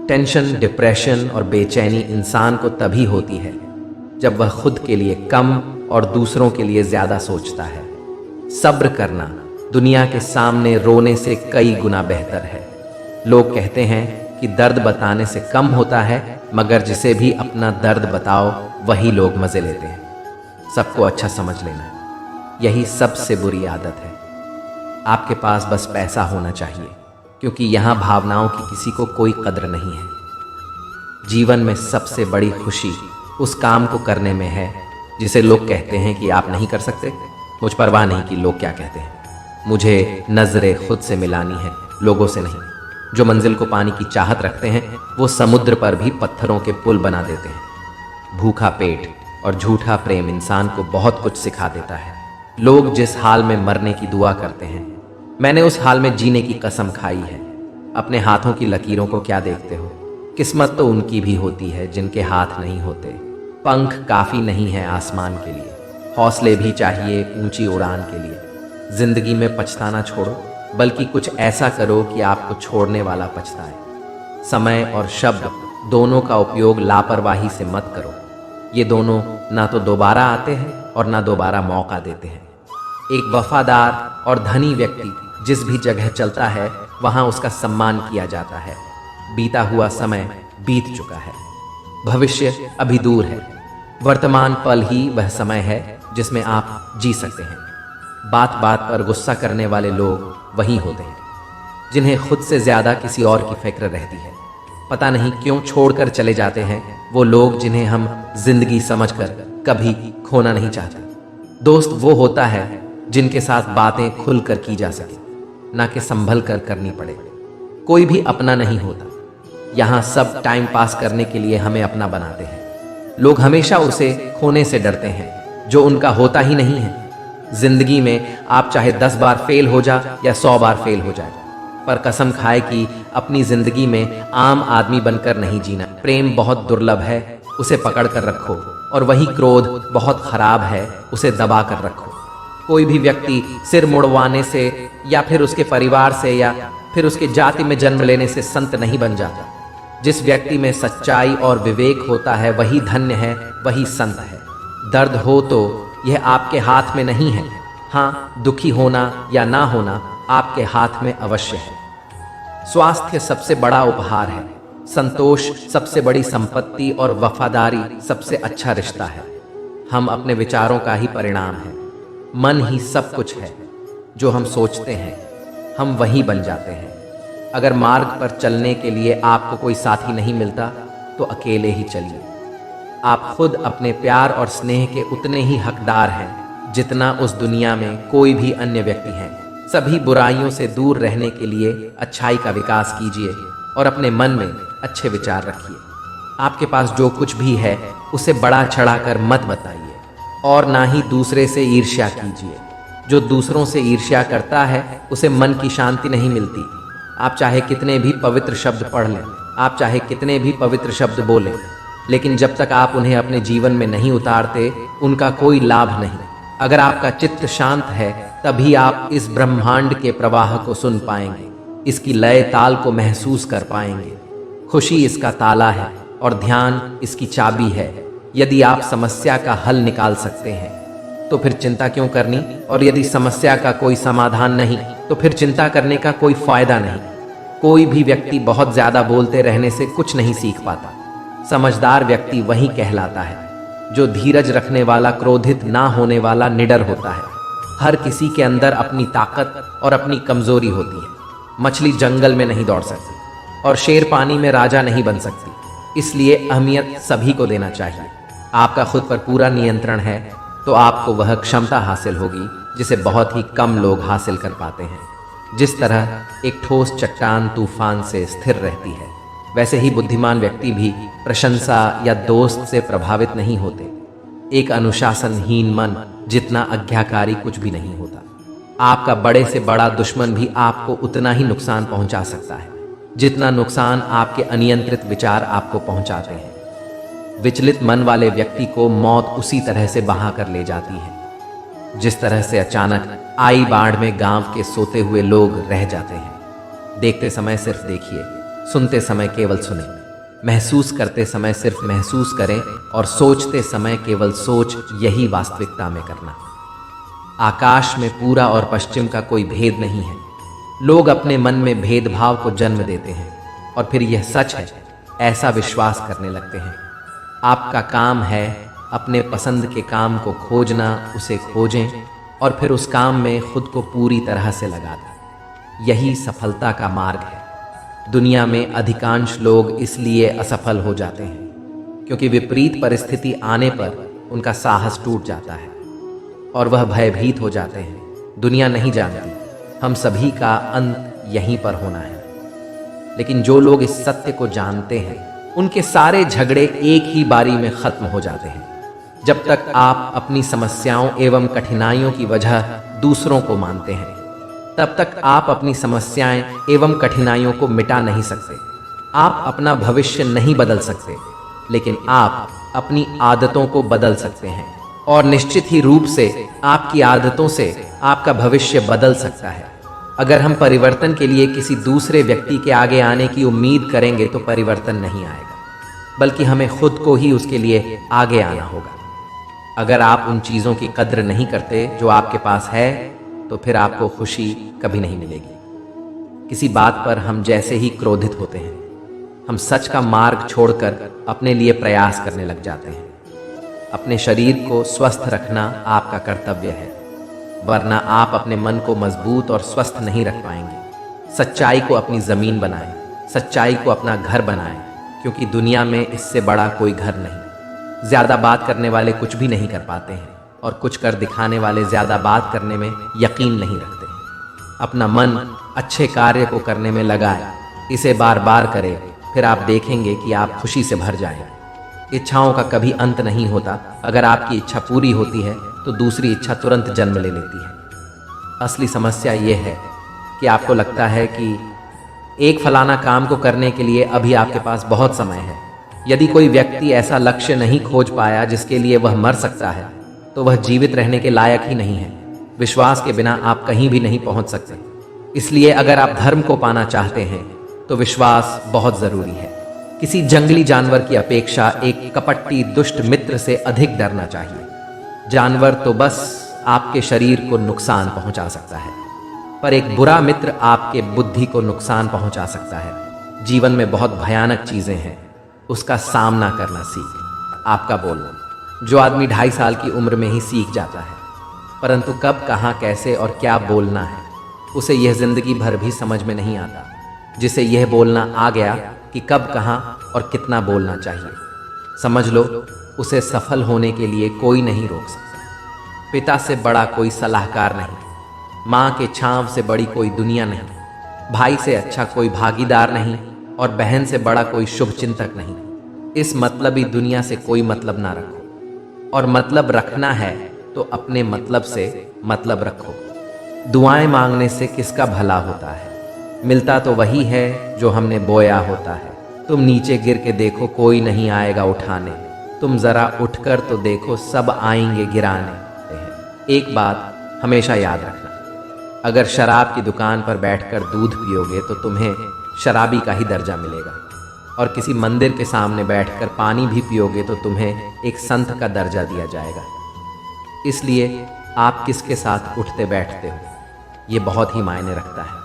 Tension, depression और बेचैनी इंसान को तभी होती है जब वह खुद के लिए कम और दूसरों के लिए ज़्यादा सोचता है। सब्र करना दुनिया के सामने रोने से कई गुना बेहतर है। लोग कहते हैं कि दर्द बताने से कम होता है, मगर जिसे भी अपना दर्द बताओ वही लोग मज़े लेते हैं। सबको अच्छा समझ लेना, यही सबसे बुरी आदत है। आपके पास बस पैसा होना चाहिए, क्योंकि यहाँ भावनाओं की किसी को कोई कद्र नहीं है। जीवन में सबसे बड़ी खुशी उस काम को करने में है जिसे लोग कहते हैं कि आप नहीं कर सकते। मुझ परवाह नहीं कि लोग क्या कहते हैं। मुझे नजरें खुद से मिलानी है, लोगों से नहीं। जो मंजिल को पाने की चाहत रखते हैं वो समुद्र पर भी पत्थरों के पुल बना देते हैं। भूखा पेट और झूठा प्रेम इंसान को बहुत कुछ सिखा देता है। लोग जिस हाल में मरने की दुआ करते हैं, मैंने उस हाल में जीने की कसम खाई है। अपने हाथों की लकीरों को क्या देखते हो? किस्मत तो उनकी भी होती है जिनके हाथ नहीं होते। पंख काफ़ी नहीं है आसमान के लिए, हौसले भी चाहिए ऊंची उड़ान के लिए। जिंदगी में पछताना छोड़ो, बल्कि कुछ ऐसा करो कि आपको छोड़ने वाला पछताए। समय और शब्द दोनों का उपयोग लापरवाही से मत करो। ये दोनों ना तो दोबारा आते हैं और ना दोबारा मौका देते हैं। एक वफादार और धनी व्यक्ति जिस भी जगह चलता है वहां उसका सम्मान किया जाता है। बीता हुआ समय बीत चुका है, भविष्य अभी दूर है। वर्तमान पल ही वह समय है जिसमें आप जी सकते हैं। बात बात पर गुस्सा करने वाले लोग वही होते हैं जिन्हें खुद से ज्यादा किसी और की फिक्र रहती है। पता नहीं क्यों छोड़कर चले जाते हैं वो लोग जिन्हें हम जिंदगी समझकर कभी खोना नहीं चाहते। दोस्त वो होता है जिनके साथ बातें खुलकर की जा सके, ना कि संभल कर करनी पड़े। कोई भी अपना नहीं होता। यहाँ सब टाइम पास करने के लिए हमें अपना बनाते हैं। लोग हमेशा उसे खोने से डरते हैं जो उनका होता ही नहीं है। जिंदगी में आप चाहे 10 बार फेल हो जा या 100 बार फेल हो जाए, पर कसम खाए कि अपनी जिंदगी में आम आदमी बनकर नहीं जीना। प्रेम बहुत दुर्लभ है, उसे पकड़ कर रखो, और वही क्रोध बहुत खराब है, उसे दबा कर रखो। कोई भी व्यक्ति सिर मुड़वाने से या फिर उसके परिवार से या फिर उसके जाति में जन्म लेने से संत नहीं बन जाता। जिस व्यक्ति में सच्चाई और विवेक होता है वही धन्य है, वही संत है। दर्द हो तो यह आपके हाथ में नहीं है। हाँ, दुखी होना या ना होना आपके हाथ में अवश्य है। स्वास्थ्य सबसे बड़ा उपहार है, संतोष सबसे बड़ी संपत्ति और वफादारी सबसे अच्छा रिश्ता है। हम अपने विचारों का ही परिणाम है। मन ही सब कुछ है। जो हम सोचते हैं हम वही बन जाते हैं। अगर मार्ग पर चलने के लिए आपको कोई साथी नहीं मिलता तो अकेले ही चलिए। आप खुद अपने प्यार और स्नेह के उतने ही हकदार हैं जितना उस दुनिया में कोई भी अन्य व्यक्ति है। सभी बुराइयों से दूर रहने के लिए अच्छाई का विकास कीजिए और अपने मन में अच्छे विचार रखिए। आपके पास जो कुछ भी है उसे बड़ा चढ़ाकर मत बताइए, और ना ही दूसरे से ईर्ष्या कीजिए। जो दूसरों से ईर्ष्या करता है उसे मन की शांति नहीं मिलती। आप चाहे कितने भी पवित्र शब्द पढ़ लें, आप चाहे कितने भी पवित्र शब्द बोलें, लेकिन जब तक आप उन्हें अपने जीवन में नहीं उतारते उनका कोई लाभ नहीं। अगर आपका चित्त शांत है तभी आप इस ब्रह्मांड के प्रवाह को सुन पाएंगे, इसकी लय ताल को महसूस कर पाएंगे। खुशी इसका ताला है और ध्यान इसकी चाबी है। यदि आप समस्या का हल निकाल सकते हैं तो फिर चिंता क्यों करनी, और यदि समस्या का कोई समाधान नहीं तो फिर चिंता करने का कोई फायदा नहीं। कोई भी व्यक्ति बहुत ज्यादा बोलते रहने से कुछ नहीं सीख पाता। समझदार व्यक्ति वही कहलाता है जो धीरज रखने वाला, क्रोधित ना होने वाला, निडर होता है। हर किसी के अंदर अपनी ताकत और अपनी कमजोरी होती है। मछली जंगल में नहीं दौड़ सकती और शेर पानी में राजा नहीं बन सकती। इसलिए अहमियत सभी को देना चाहिए। आपका खुद पर पूरा नियंत्रण है तो आपको वह क्षमता हासिल होगी जिसे बहुत ही कम लोग हासिल कर पाते हैं। जिस तरह एक ठोस चट्टान तूफान से स्थिर रहती है, वैसे ही बुद्धिमान व्यक्ति भी प्रशंसा या दोस्त से प्रभावित नहीं होते। एक अनुशासनहीन मन जितना आज्ञाकारी कुछ भी नहीं होता। आपका बड़े से बड़ा दुश्मन भी आपको उतना ही नुकसान पहुंचा सकता है जितना नुकसान आपके अनियंत्रित विचार आपको पहुंचाते हैं। विचलित मन वाले व्यक्ति को मौत उसी तरह से बहा कर ले जाती है जिस तरह से अचानक आई बाढ़ में गांव के सोते हुए लोग रह जाते हैं। देखते समय सिर्फ देखिए, सुनते समय केवल सुने, महसूस करते समय सिर्फ महसूस करें और सोचते समय केवल सोच, यही वास्तविकता में करना। आकाश में पूरा और पश्चिम का कोई भेद नहीं है। लोग अपने मन में भेदभाव को जन्म देते हैं और फिर यह सच है ऐसा विश्वास करने लगते हैं। आपका काम है अपने पसंद के काम को खोजना, उसे खोजें और फिर उस काम में खुद को पूरी तरह से लगा दें। यही सफलता का मार्ग है। दुनिया में अधिकांश लोग इसलिए असफल हो जाते हैं क्योंकि विपरीत परिस्थिति आने पर उनका साहस टूट जाता है और वह भयभीत हो जाते हैं। दुनिया नहीं जानती हम सभी का अंत यहीं पर होना है। लेकिन जो लोग इस सत्य को जानते हैं उनके सारे झगड़े एक ही बारी में खत्म हो जाते हैं। जब तक आप अपनी समस्याओं एवं कठिनाइयों की वजह दूसरों को मानते हैं तब तक आप अपनी समस्याएं एवं कठिनाइयों को मिटा नहीं सकते। आप अपना भविष्य नहीं बदल सकते, लेकिन आप अपनी आदतों को बदल सकते हैं और निश्चित ही रूप से आपकी आदतों से आपका भविष्य बदल सकता है। अगर हम परिवर्तन के लिए किसी दूसरे व्यक्ति के आगे आने की उम्मीद करेंगे तो परिवर्तन नहीं आएगा, बल्कि हमें खुद को ही उसके लिए आगे आना होगा। अगर आप उन चीज़ों की कद्र नहीं करते जो आपके पास है तो फिर आपको खुशी कभी नहीं मिलेगी। किसी बात पर हम जैसे ही क्रोधित होते हैं हम सच का मार्ग छोड़कर अपने लिए प्रयास करने लग जाते हैं। अपने शरीर को स्वस्थ रखना आपका कर्तव्य है, वरना आप अपने मन को मजबूत और स्वस्थ नहीं रख पाएंगे। सच्चाई को अपनी ज़मीन बनाएं, सच्चाई को अपना घर बनाएं, क्योंकि दुनिया में इससे बड़ा कोई घर नहीं। ज़्यादा बात करने वाले कुछ भी नहीं कर पाते हैं और कुछ कर दिखाने वाले ज़्यादा बात करने में यकीन नहीं रखते। अपना मन अच्छे कार्य को करने में लगाएं, इसे बार बार करें, फिर आप देखेंगे कि आप खुशी से भर जाएं। इच्छाओं का कभी अंत नहीं होता। अगर आपकी इच्छा पूरी होती है तो दूसरी इच्छा तुरंत जन्म ले लेती है। असली समस्या ये है कि आपको लगता है कि एक फलाना काम को करने के लिए अभी आपके पास बहुत समय है। यदि कोई व्यक्ति ऐसा लक्ष्य नहीं खोज पाया जिसके लिए वह मर सकता है तो वह जीवित रहने के लायक ही नहीं है। विश्वास के बिना आप कहीं भी नहीं पहुंच सकते। इसलिए अगर आप धर्म को पाना चाहते हैं तो विश्वास बहुत ज़रूरी है। किसी जंगली जानवर की अपेक्षा एक कपटी दुष्ट मित्र से अधिक डरना चाहिए। जानवर तो बस आपके शरीर को नुकसान पहुंचा सकता है, पर एक बुरा मित्र आपके बुद्धि को नुकसान पहुंचा सकता है। जीवन में बहुत भयानक चीज़ें हैं, उसका सामना करना सीख। आपका बोलना जो आदमी 2.5 साल की उम्र में ही सीख जाता है, परंतु कब, कहाँ, कैसे और क्या बोलना है उसे यह जिंदगी भर भी समझ में नहीं आता। जिसे यह बोलना आ गया कि कब, कहाँ और कितना बोलना चाहिए, समझ लो उसे सफल होने के लिए कोई नहीं रोक सकता। पिता से बड़ा कोई सलाहकार नहीं, माँ के छांव से बड़ी कोई दुनिया नहीं, भाई से अच्छा कोई भागीदार नहीं और बहन से बड़ा कोई शुभ चिंतक नहीं। इस मतलबी दुनिया से कोई मतलब ना रखो, और मतलब रखना है तो अपने मतलब से मतलब रखो। दुआएं मांगने से किसका भला होता है? मिलता तो वही है जो हमने बोया होता है। तुम नीचे गिर के देखो, कोई नहीं आएगा उठाने। तुम जरा उठकर तो देखो, सब आएंगे गिराने। एक बात हमेशा याद रखना, अगर शराब की दुकान पर बैठकर दूध पियोगे तो तुम्हें शराबी का ही दर्जा मिलेगा, और किसी मंदिर के सामने बैठकर पानी भी पियोगे तो तुम्हें एक संत का दर्जा दिया जाएगा। इसलिए आप किसके साथ उठते बैठते हो ये बहुत ही मायने रखता है।